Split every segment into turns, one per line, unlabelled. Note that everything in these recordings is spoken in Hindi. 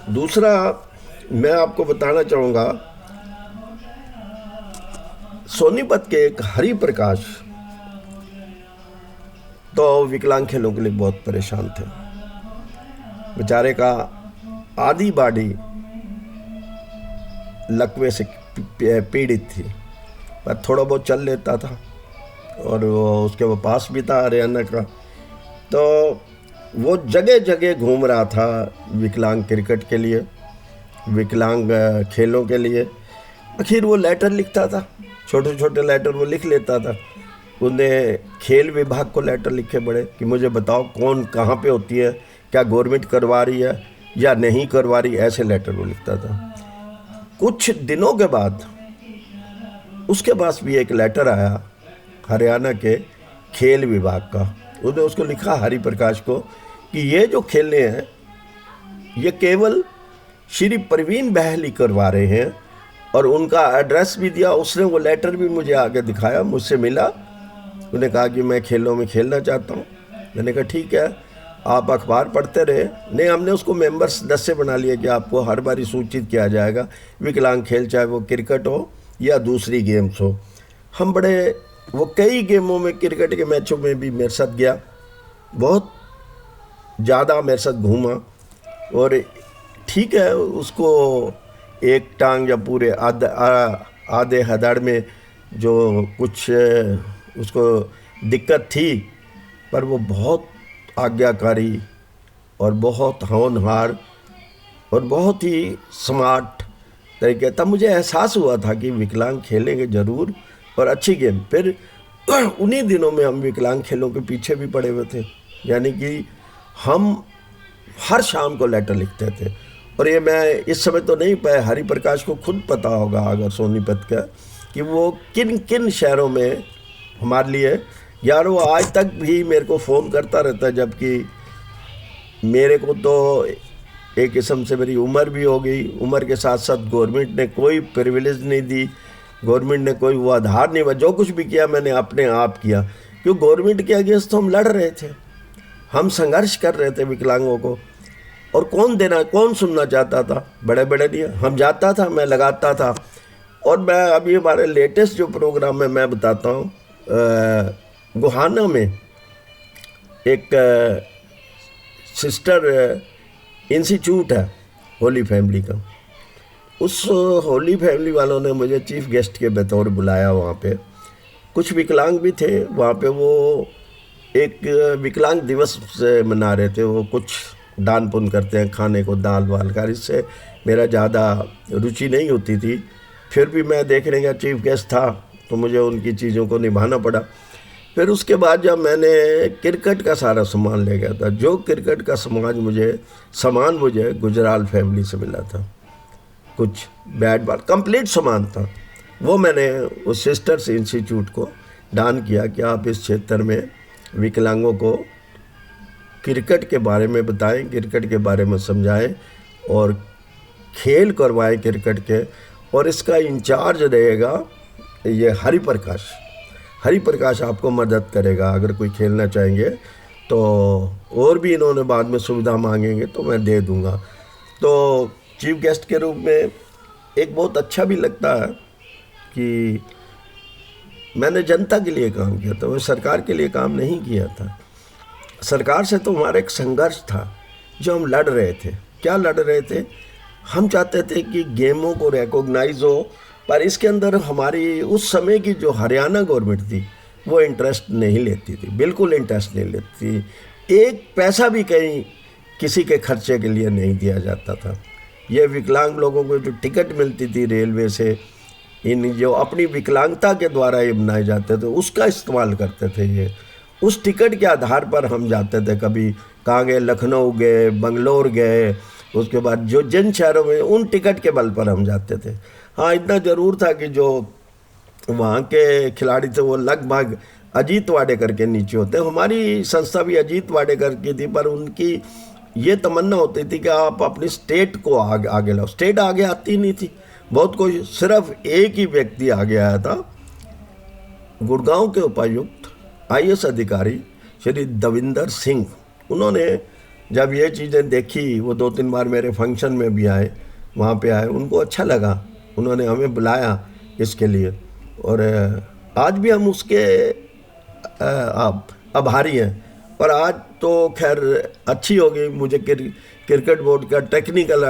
दूसरा मैं आपको बताना चाहूँगा, सोनीपत के एक हरि प्रकाश तो विकलांग खेलों के लिए बहुत परेशान थे। बेचारे का आधी बॉडी लकवे से पीड़ित थी, पर थोड़ा बहुत चल लेता था और उसके वो पास भी था हरियाणा का। तो वो जगह जगह घूम रहा था विकलांग क्रिकेट के लिए, विकलांग खेलों के लिए। आखिर वो लेटर लिखता था, छोटे छोटे लेटर वो लिख लेता था। उन्हें खेल विभाग को लेटर लिखे बड़े कि मुझे बताओ कौन कहाँ पे होती है, क्या गवर्नमेंट करवा रही है या नहीं करवा रही, ऐसे लेटर वो लिखता था। कुछ दिनों के बाद उसके पास भी एक लेटर आया हरियाणा के खेल विभाग का। उन्होंने उसको लिखा हरि प्रकाश को कि ये जो खेलें हैं ये केवल श्री प्रवीण बहल करवा रहे हैं, और उनका एड्रेस भी दिया। उसने वो लेटर भी मुझे आगे दिखाया, मुझसे मिला। उन्होंने कहा कि मैं खेलों में खेलना चाहता हूँ। मैंने कहा ठीक है, आप अखबार पढ़ते रहे। नहीं, हमने उसको मेंबर सदस्य बना लिया कि आपको हर बारी सूचित किया जाएगा विकलांग खेल, चाहे वो क्रिकेट हो या दूसरी गेम्स हो। हम बड़े वो कई गेमों में, क्रिकेट के मैचों में भी मेरे साथ गया, बहुत ज़्यादा मेरे साथ घूमा। और ठीक है, उसको एक टांग या पूरे आधे हथड़ में जो कुछ उसको दिक्कत थी, पर वो बहुत आज्ञाकारी और बहुत होनहार और बहुत ही स्मार्ट तरीके। तब मुझे एहसास हुआ था कि विकलांग खेलेंगे ज़रूर और अच्छी गेम। फिर उन्हीं दिनों में हम विकलांग खेलों के पीछे भी पड़े हुए थे, यानी कि हम हर शाम को लेटर लिखते थे। और ये मैं इस समय तो नहीं पाया, हरि प्रकाश को खुद पता होगा अगर सोनीपत का, कि वो किन किन शहरों में हमारे लिए, यार वो आज तक भी मेरे को फ़ोन करता रहता है। जबकि मेरे को तो एक किस्म से मेरी उम्र भी हो गई, उम्र के साथ साथ गवर्नमेंट ने कोई प्रिविलेज नहीं दी, गवर्नमेंट ने कोई वो आधार नहीं, जो कुछ भी किया मैंने अपने आप किया। क्यों, गवर्नमेंट के अगेंस्ट तो हम लड़ रहे थे, हम संघर्ष कर रहे थे विकलांगों को। और कौन सुनना चाहता था, बड़े बड़े नहीं। हम जाता था, मैं लगाता था। और मैं अभी हमारे लेटेस्ट जो प्रोग्राम है मैं बताता हूँ, गोहाना में एक सिस्टर इंस्टीट्यूट है होली फैमिली का। उस होली फैमिली वालों ने मुझे चीफ गेस्ट के बतौर बुलाया। वहाँ पे कुछ विकलांग भी थे। वहाँ पे वो एक विकलांग दिवस मना रहे थे। वो कुछ दान पुण्य करते हैं, खाने को दाल वाल का। इससे मेरा ज़्यादा रुचि नहीं होती थी, फिर भी मैं देखने का चीफ गेस्ट था तो मुझे उनकी चीज़ों को निभाना पड़ा। फिर उसके बाद जब मैंने क्रिकेट का सारा सामान ले गया था, जो क्रिकेट का सामान मुझे गुजराल फैमिली से मिला था, कुछ बैट बॉल कंप्लीट सामान था, वो मैंने उस सिस्टर्स इंस्टीट्यूट को दान किया कि आप इस क्षेत्र में विकलांगों को क्रिकेट के बारे में बताएं, क्रिकेट के बारे में समझाएं और खेल करवाएं क्रिकेट के। और इसका इंचार्ज रहेगा ये हरि प्रकाश आपको मदद करेगा अगर कोई खेलना चाहेंगे तो। और भी इन्होंने बाद में सुविधा मांगेंगे तो मैं दे दूंगा। तो चीफ गेस्ट के रूप में एक बहुत अच्छा भी लगता है कि मैंने जनता के लिए काम किया था, वो सरकार के लिए काम नहीं किया था। सरकार से तो हमारा एक संघर्ष था जो हम लड़ रहे थे। क्या लड़ रहे थे? हम चाहते थे कि गेमों को रिकॉग्नाइज हो, पर इसके अंदर हमारी उस समय की जो हरियाणा गवर्नमेंट थी वो इंटरेस्ट नहीं लेती थी, बिल्कुल इंटरेस्ट नहीं लेती थी। एक पैसा भी कहीं किसी के खर्चे के लिए नहीं दिया जाता था। ये विकलांग लोगों को जो टिकट मिलती थी रेलवे से, इन जो अपनी विकलांगता के द्वारा ये बनाए जाते थे, उसका इस्तेमाल करते थे। ये उस टिकट के आधार पर हम जाते थे, कभी कहाँ गए, लखनऊ गए, बंगलोर गए, उसके बाद जो जिन शहरों में उन टिकट के बल पर हम जाते थे। हाँ, इतना ज़रूर था कि जो वहाँ के खिलाड़ी थे वो लगभग अजीत वाडेकर के नीचे होते। हमारी संस्था भी अजीत वाडेकर की थी, पर उनकी ये तमन्ना होती थी कि आप अपनी स्टेट को आगे लाओ। स्टेट आगे आती नहीं थी, बहुत कोई, सिर्फ एक ही व्यक्ति आगे आया था, गुड़गांव के उपायुक्त IAS अधिकारी श्री दविंदर सिंह। उन्होंने जब ये चीज़ें देखी, वो 2-3 बार मेरे फंक्शन में भी आए, वहाँ पे आए, उनको अच्छा लगा, उन्होंने हमें बुलाया इसके लिए। और आज भी हम उसके आभारी हैं। और आज तो खैर अच्छी हो गई, मुझे क्रिकेट बोर्ड का टेक्निकल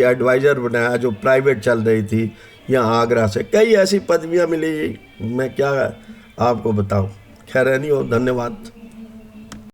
एडवाइज़र बनाया, जो प्राइवेट चल रही थी यहाँ आगरा से। कई ऐसी पदवियाँ मिली, मैं क्या आपको बताऊँ। खैर नहीं हो, धन्यवाद।